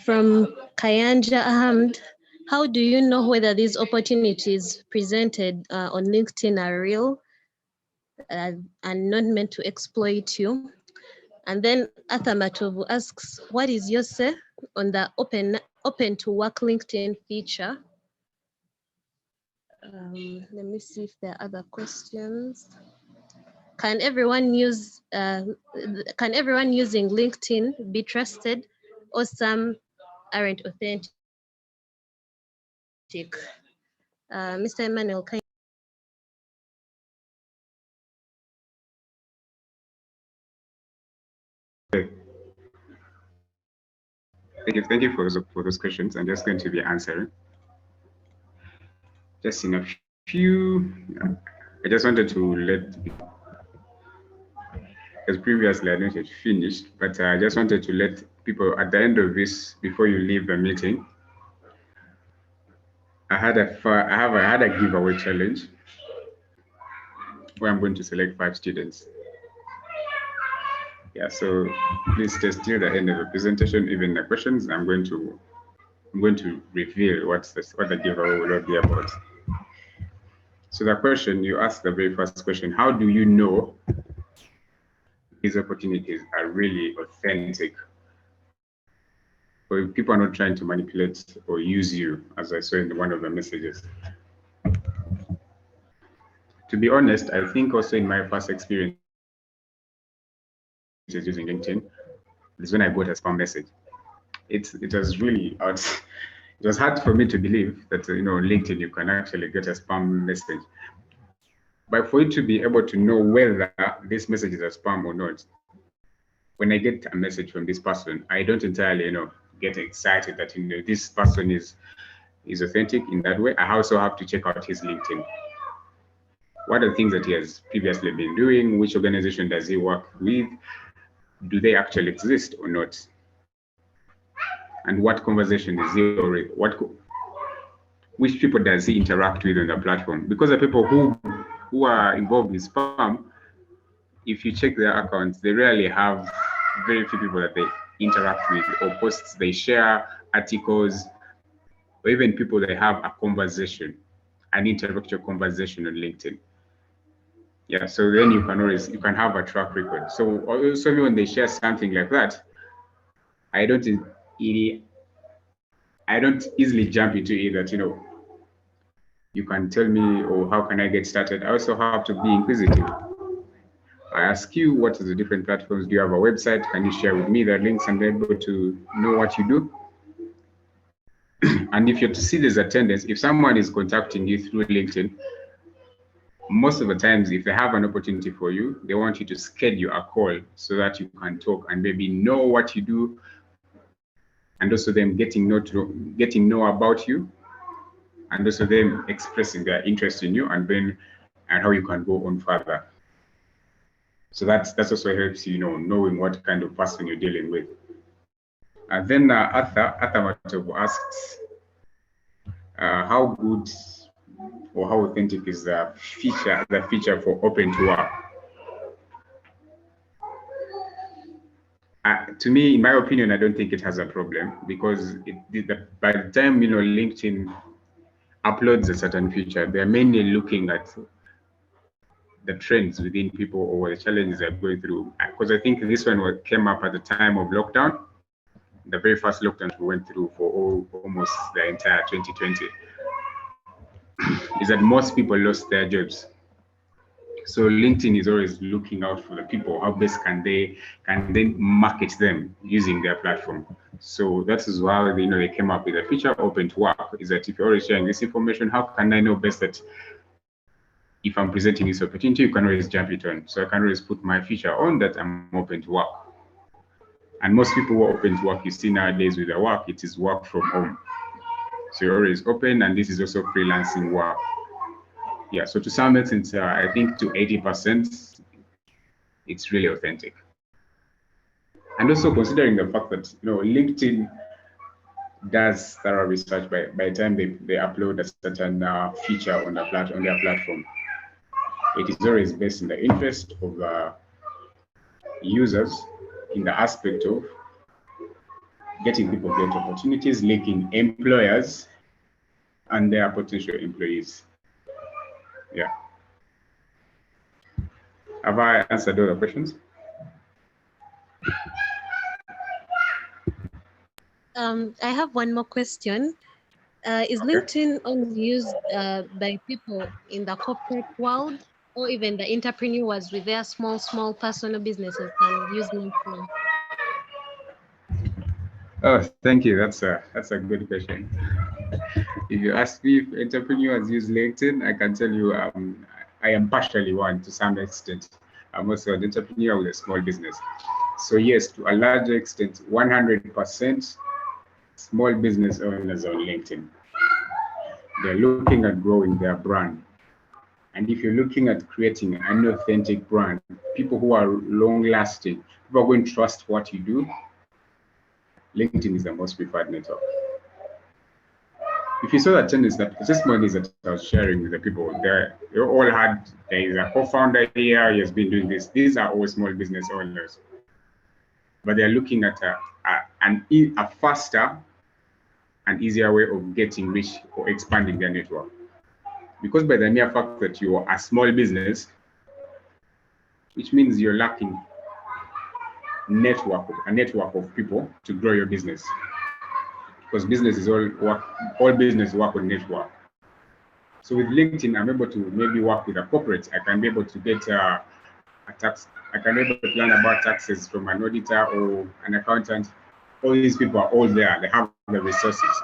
From Kayanja Ahmed, how do you know whether these opportunities presented on LinkedIn are real and not meant to exploit you? And then Athamatovu asks, what is your say on the open to work LinkedIn feature? Let me see if there are other questions. Can everyone using LinkedIn be trusted, or some aren't authentic? Mr. Emmanuel, can Thank you for those questions. I'm just going to be answering. Just in a few, I just wanted to let, as previously I not yet finished, but I just wanted to let people at the end of this, before you leave the meeting, I had a giveaway challenge where I'm going to select 5 students. Yeah, so please stay till the end of the presentation, even the questions. I'm going to reveal what the giveaway will be about. So the question you asked, the very first question, how do you know these opportunities are really authentic? Or people are not trying to manipulate or use you, as I saw in one of the messages. To be honest, I think also in my first experience using LinkedIn, this is when I got a spam message. It was really out. It was hard for me to believe that LinkedIn you can actually get a spam message. But for you to be able to know whether this message is a spam or not, when I get a message from this person, I don't entirely get excited that this person is authentic in that way. I also have to check out his LinkedIn. What are the things that he has previously been doing? Which organization does he work with? Do they actually exist or not? And what conversation is he already? Which people does he interact with on the platform? Because the people who are involved with spam, if you check their accounts, they rarely have very few people that they interact with or posts they share, articles, or even people that have a conversation, an intellectual conversation on LinkedIn. Yeah, so then you can have a track record. So also when they share something like that, I don't easily jump into it that you can tell me, or how can I get started? I also have to be inquisitive. I ask you, what are the different platforms? Do you have a website? Can you share with me the links and be able to know what you do? And if you're to see this attendance, if someone is contacting you through LinkedIn, most of the times, if they have an opportunity for you, they want you to schedule a call so that you can talk and maybe know what you do, and also them getting know about you, and also them expressing their interest in you, and how you can go on further. So that also helps you knowing what kind of person you're dealing with. And then Arthur Matovu asks, how good or how authentic is the feature for open to work? To me, in my opinion, I don't think it has a problem, because by the time LinkedIn uploads a certain feature, they're mainly looking at the trends within people or the challenges they're going through. Because I think this one came up at the time of lockdown, the very first lockdown we went through for almost the entire 2020, is that most people lost their jobs. So LinkedIn is always looking out for the people. How best can they market them using their platform? So that is why they came up with a feature open to work. Is that if you're already sharing this information, how can I know best that if I'm presenting this opportunity, you can always jump it on. So I can always put my feature on that I'm open to work. And most people who are open to work, you see nowadays with their work, it is work from home. So you're always open, and this is also freelancing work. Yeah, so to some extent, I think to 80%, it's really authentic. And also considering the fact that LinkedIn does thorough research by the time they upload a certain feature on their platform. It is always based in the interest of users, in the aspect of getting people great opportunities, linking employers and their potential employees. Yeah. Have I answered all the questions? I have one more question. Is LinkedIn only used by people in the corporate world, or even the entrepreneurs with their small personal businesses can use LinkedIn? Oh, thank you. That's a good question. If you ask me if entrepreneurs use LinkedIn, I can tell you I am partially one to some extent. I'm also an entrepreneur with a small business. So yes, to a large extent, 100% small business owners on LinkedIn. They're looking at growing their brand. And if you're looking at creating an authentic brand, people who are long-lasting, people are going to trust what you do, LinkedIn is the most preferred network. If you saw that tendency, that testimonies that I was sharing with the people, they all had, there is a co-founder here, he has been doing this. These are all small business owners. But they're looking at a faster and easier way of getting rich or expanding their network. Because by the mere fact that you are a small business, which means you're lacking a network of people to grow your business. Because business is all business work on network. So with LinkedIn, I'm able to maybe work with a corporate. I can be able to get a tax. I can be able to learn about taxes from an auditor or an accountant. All these people are all there. They have the resources.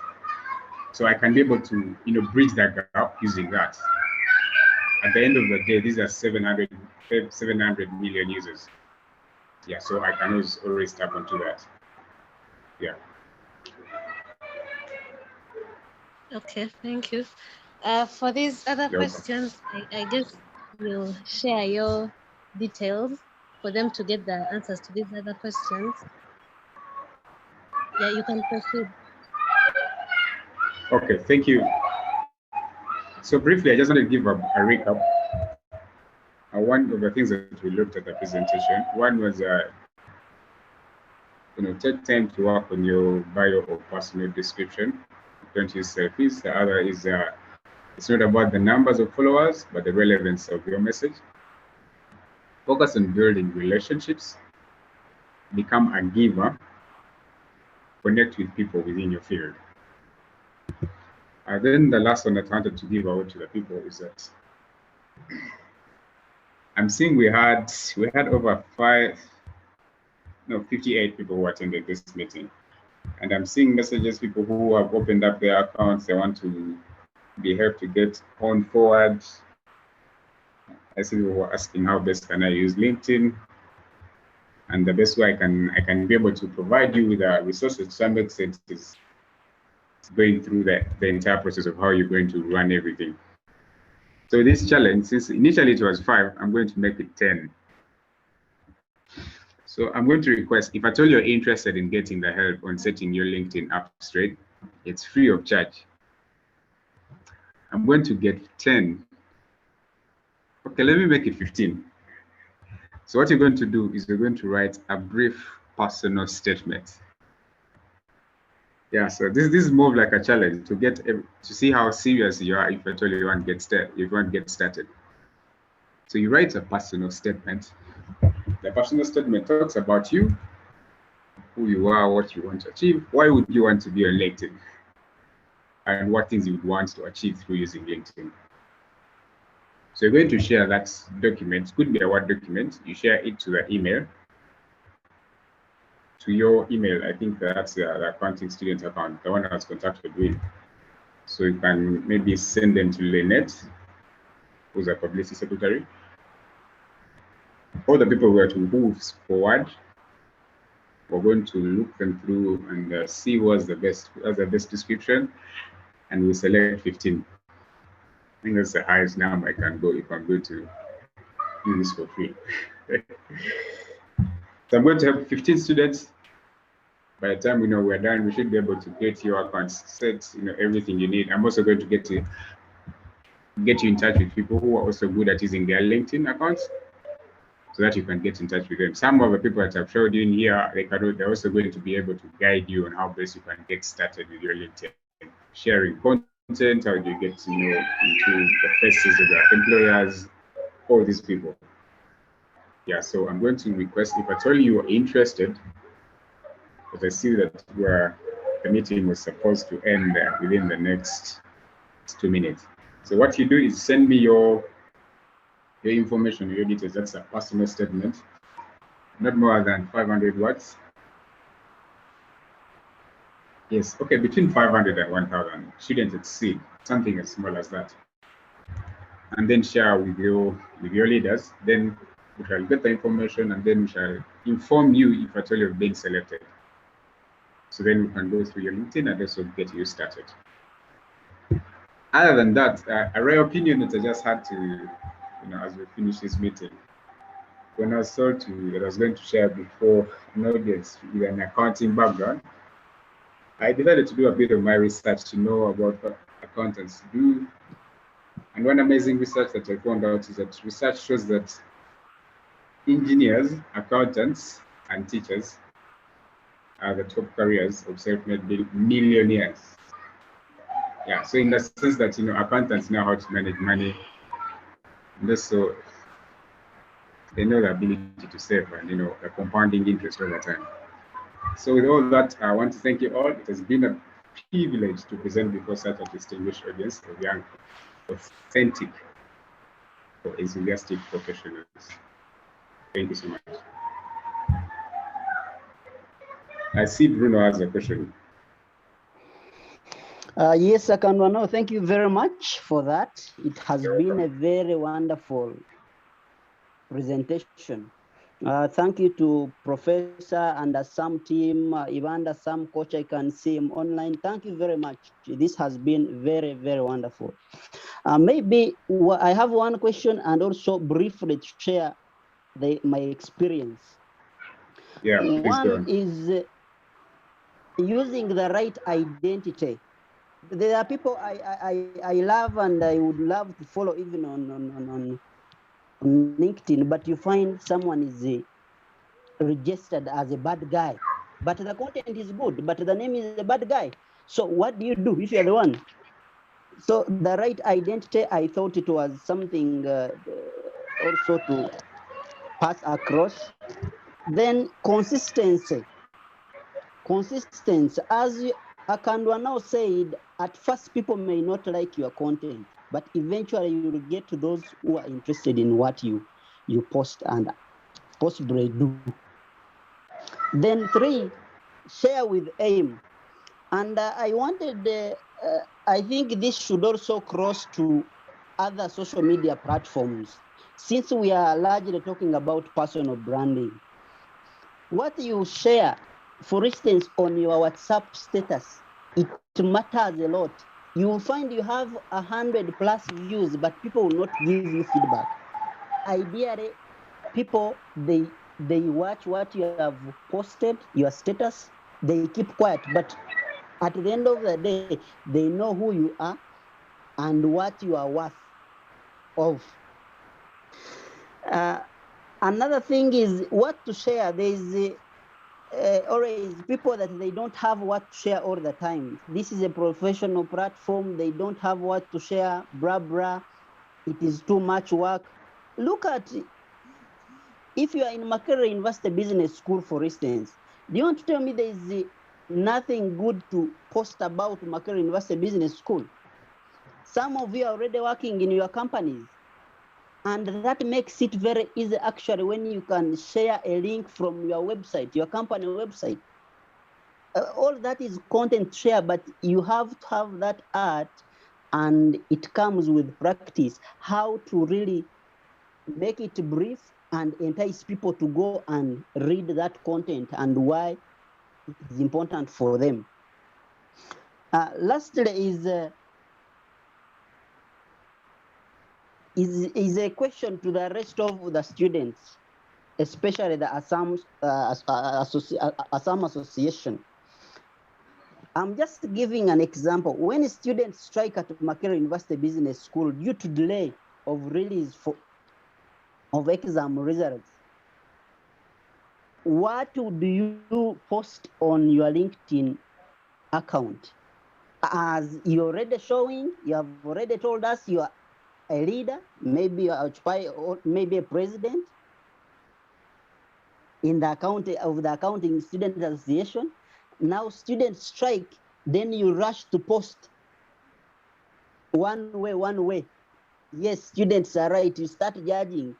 So I can be able to, bridge that gap using that. At the end of the day, these are 700 million users. Yeah, so I can always tap onto that. Yeah. Okay, thank you. For these other questions, I guess you'll share your details for them to get the answers to these other questions. Yeah, you can proceed. Okay, thank you. So briefly, I just want to give a recap. One of the things that we looked at the presentation, one was, take time to work on your bio or personal description. Don't use selfies. The other is, it's not about the numbers of followers, but the relevance of your message. Focus on building relationships. Become a giver. Connect with people within your field. And then the last one that I wanted to give out to the people is that I'm seeing we had over 58 people who attended this meeting. And I'm seeing messages, people who have opened up their accounts, they want to be helped to get on forward. I see people who are asking how best can I use LinkedIn? And the best way I can be able to provide you with a resources to some extent is going through the entire process of how you're going to run everything. So this challenge, since initially it was 5, I'm going to make it 10. So I'm going to request, if at all you're interested in getting the help on setting your LinkedIn up straight, it's free of charge. I'm going to get 10. Okay, let me make it 15. So what you're going to do is you're going to write a brief personal statement. Yeah, so this is more of like a challenge to see how serious you are if at all you want to get started. So you write a personal statement. The personal statement talks about you, who you are, what you want to achieve, why would you want to be on LinkedIn, and what things you would want to achieve through using LinkedIn. So you're going to share that document. It could be a Word document. You share it to the email, to your email. I think that's the accounting student account, the one I was contacted with. So you can maybe send them to Lynette, who's a publicity secretary. All the people who are to move forward, we're going to look them through and see what's the best description, and we select 15. I think that's the highest number I can go if I'm going to do this for free. So I'm going to have 15 students. By the time we're done, we should be able to create your accounts, set everything you need. I'm also going to get you in touch with people who are also good at using their LinkedIn accounts, so that you can get in touch with them. Some of the people that I've showed you in here, they're also going to be able to guide you on how best you can get started with your LinkedIn, sharing content, how do you get to know into the faces of your employers, all these people. Yeah, so I'm going to request, if at all you are interested, because I see that the meeting was supposed to end within the next 2 minutes. So what you do is send me your information, your details. That's a personal statement, not more than 500 words. Yes, okay, between 500 and 1,000. Shouldn't exceed something as small as that. And then share with your leaders. Then we shall get the information, and then we shall inform you if at all you've been selected. So then we can go through your LinkedIn and also get you started. Other than that, a rare opinion that I just had to, as we finish this meeting, when I was told that I was going to share before an audience with an accounting background, I decided to do a bit of my research to know about what accountants do. And one amazing research that I found out is that research shows that engineers, accountants, and teachers are the top careers of self-made millionaires. Yeah, so in the sense that accountants know how to manage money, and also they know the ability to save and the compounding interest over time. So with all that, I want to thank you all. It has been a privilege to present before such a distinguished audience of young, authentic, or enthusiastic professionals. Thank you so much. I see Bruno has a question. Yes, Akanwano, thank you very much for that. It has been a very wonderful presentation. Thank you to Professor and the Asamu team, even the Asamu coach, I can see him online. Thank you very much. This has been very, very wonderful. Maybe I have one question and also briefly to share my experience. Yeah, please go on. One is using the right identity. There are people I love and I would love to follow even on LinkedIn, but you find someone is registered as a bad guy, but the content is good, but the name is a bad guy. So what do you do if you're the one? So the right identity, I thought it was something also to pass across. Then consistency. As Akandwa now said, at first people may not like your content, but eventually you will get to those who are interested in what you post and possibly do. Then 3, share with aim. And I wanted, I think this should also cross to other social media platforms, since we are largely talking about personal branding. What you share, for instance, on your WhatsApp status, it matters a lot. You will find you have 100+ views, but people will not give you feedback. Ideally, people, they watch what you have posted, your status, they keep quiet, but at the end of the day, they know who you are, and what you are worth of. Another thing is what to share. There is always people that they don't have what to share all the time. This is a professional platform. They don't have what to share. Blah blah. It is too much work. Look at, if you are in Makerere University Business School, for instance. Do you want to tell me there is nothing good to post about Makerere University Business School? Some of you are already working in your companies, and that makes it very easy actually when you can share a link from your website, your company website. All that is content share, but you have to have that art, and it comes with practice, how to really make it brief and entice people to go and read that content and why it is important for them. Lastly is a question to the rest of the students, especially the Asamu Association. I'm just giving an example. When students strike at Makerere University Business School due to delay of release of exam results, what do you post on your LinkedIn account? As you're already showing, you have already told us you are a leader, maybe you occupy, or maybe a president in the accounting student association. Now students strike, then you rush to post one way. Yes, students are right. You start judging.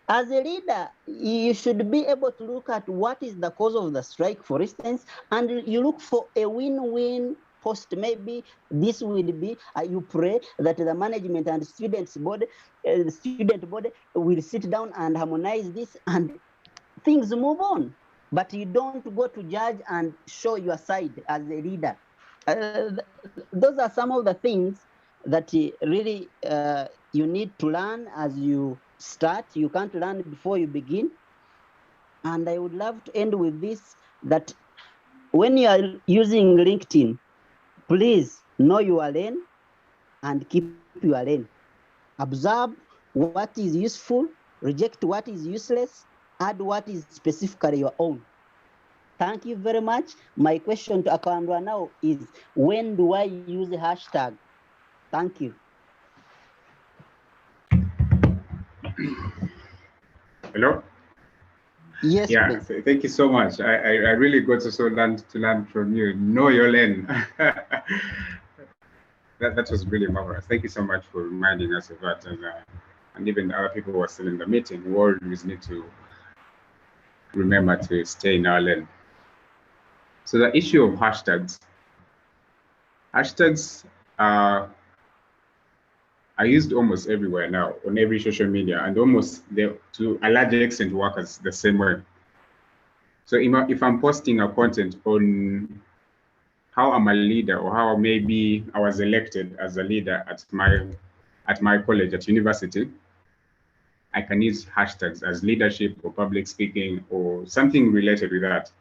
As a leader, you should be able to look at what is the cause of the strike, for instance, and you look for a win-win post. Maybe this will be, you pray that the management and students body, the student body will sit down and harmonize this, and things move on. But you don't go to judge and show your side as a leader. Those are some of the things that really you need to learn as you start. You can't learn before you begin. And I would love to end with this, that when you are using LinkedIn, please know your lane and keep your lane. Observe what is useful, reject what is useless, add what is specifically your own. Thank you very much. My question to Akandwa now is, when do I use the hashtag? Thank you. Hello? Yes, Yeah, please. thank you so much. I really got to learn from you. Know your lane. that was really marvelous. Thank you so much for reminding us of that, and even the other people who are still in the meeting. We always need to remember to stay in our lane. So the issue of hashtags are used almost everywhere now, on every social media, and almost to a large extent work as the same way. So if I'm posting a content on how I'm a leader, or how maybe I was elected as a leader at my college, at university, I can use hashtags as leadership or public speaking or something related with that.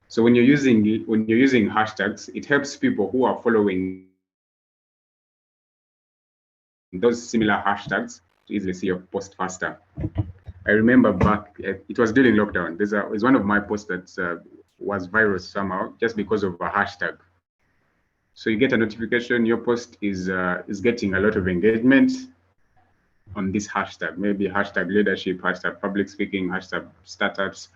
So when you're using hashtags, it helps people who are following those similar hashtags to easily see your post faster. I remember back, it was during lockdown. There's one of my posts that was viral somehow just because of a hashtag. So you get a notification, your post is getting a lot of engagement on this hashtag, maybe hashtag leadership, hashtag public speaking, hashtag startups,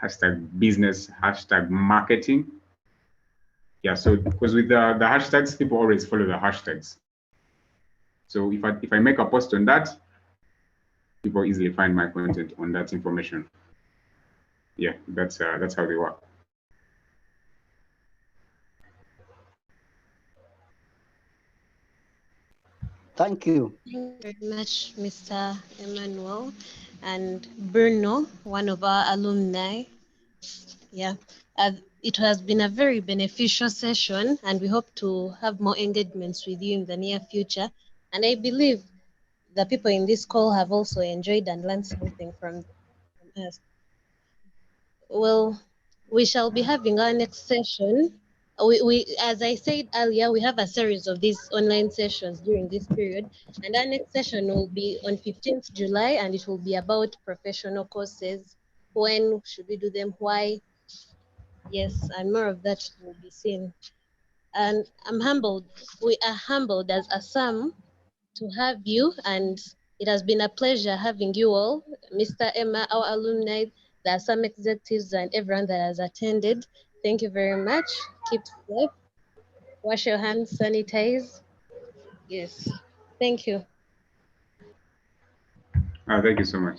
hashtag business, hashtag marketing. Yeah, so because with the hashtags, people always follow the hashtags. So if I make a post on that, people easily find my content on that information. Yeah, that's how they work. Thank you. Thank you very much, Mr. Emmanuel and Bruno, one of our alumni. Yeah, it has been a very beneficial session, and we hope to have more engagements with you in the near future. And I believe the people in this call have also enjoyed and learned something from us. Well, we shall be having our next session as I said earlier, we have a series of these online sessions during this period, and our next session will be on 15th July, and it will be about professional courses. When should we do them? Why? Yes, and more of that will be seen. And I'm humbled. We are humbled as Asamu to have you, and it has been a pleasure having you all, Mr. Emma, our alumni, the Assam executives, and everyone that has attended. Thank you very much. Keep safe. Wash your hands, sanitize. Yes. Thank you. Thank you so much.